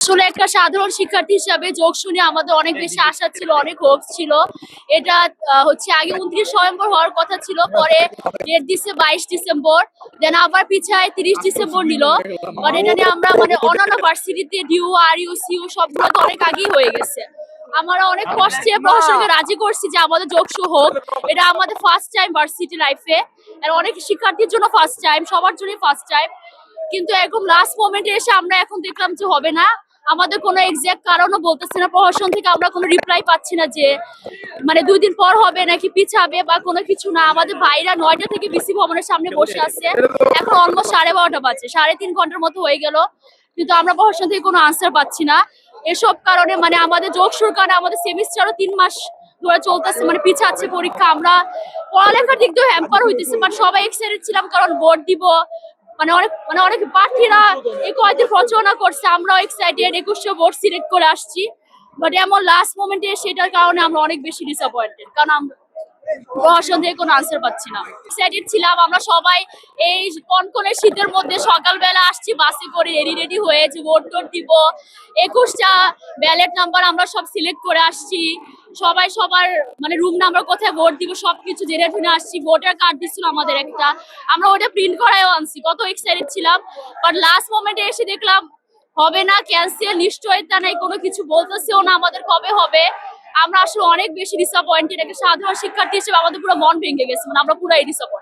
আসলে একটা সাধারণ শিক্ষার্থী হিসাবে যোগ শুনে আমাদের অনেক বেশি আশা ছিল, অনেক হোপ ছিল। এটা হচ্ছে আগে 29 নভেম্বর হওয়ার কথা ছিল, পরে ডেট দিচ্ছে 22 ডিসেম্বর, দেন আবার পিছায় 30 ডিসেম্বর নিল। বাট এটা নিয়ে আমরা মানে অন্যান্য ভার্সিটিতে ডিউ আর ইউ সিইউ সবগুলো তো অনেক আগেই হয়ে গেছে। আমরা অনেক কষ্টে প্রশাসনকে রাজি করছি যে আমাদের যোগসু হোক। এটা আমাদের ফার্স্ট টাইম ভার্সিটি লাইফে, আর অনেক শিক্ষার্থীর জন্য ফার্স্ট টাইম, সবার জন্যই ফার্স্ট টাইম। কিন্তু একদম লাস্ট মোমেন্টে এসে আমরা এখন দেখলাম যে হবে না। আমাদের কোনো এক্সাক্ট কারণও বলতেছে না প্রশাসন থেকে, আমরা কোনো রিপ্লাই পাচ্ছি না যে মানে 2 দিন পর হবে নাকি পিছাবে বা কোনো কিছু না। আমাদের ভাইরা 9টা থেকে বিসি ভবনের সামনে বসে আছে, এখন অলমোস্ট 12:30 বাজে, 3.5 ঘন্টার মতো হয়ে গেল, কিন্তু আমরা প্রশাসন থেকে কোনো আনসার পাচ্ছি না। এসব কারণে মানে আমাদের যোগসুর কারণে আমাদের সেমিস্টারও 3 মাস ধরে চলতেছে, মানে পিছাচ্ছে পরীক্ষা। আমরা পড়ালেখার দিক দিয়ে হ্যাম্পার হইতেছে, বাট সবাই এক্সাইটেড ছিলাম কারণ ভোট দিব। অনেক প্রার্থীরা এই কয়েকদিন প্রচারণা করছে, আমরাও এক্সাইটেড, 2100 ভোট সিলেক্ট করে আসছি। বাট এমন লাস্ট মোমেন্টে সেটার কারণে আমরা অনেক বেশি ডিসঅ্যাপয়েন্টেড, কারণ আমরা প্রশাসন থেকে কোনো আনসার পাচ্ছি না। এক্সাইটেড ছিলাম আমরা সবাই, এই কনকনে শীতের মধ্যে সকালবেলা আসছি বাসে করে রেডি রেডি হয়ে যে ভোট টোট দিব। 21টা ব্যালেট নাম্বার আমরা সব সিলেক্ট করে আসছি, সবাই সবার মানে রুম নাম্বার কোথায় ভোট দিব সবকিছু জেনে শুনে আসছি। ভোটার কার্ড দিচ্ছিল আমাদের একটা, আমরা ওটা প্রিন্ট করায়ও আনছি, কত এক্সাইটেড ছিলাম। বাট লাস্ট মোমেন্টে এসে দেখলাম হবে না, ক্যান্সেল, নিশ্চয়তা নাই, কোনো কিছু বলতেছেও না আমাদের কবে হবে। আমরা আসলে অনেক বেশি ডিসঅ্যাপয়েন্টেড, একটা সাধারণ শিক্ষার্থী হিসেবে আমাদের পুরো মন ভেঙে গেছে, মানে আমরা পুরো ডিসঅ্যাপয়েন্টেড।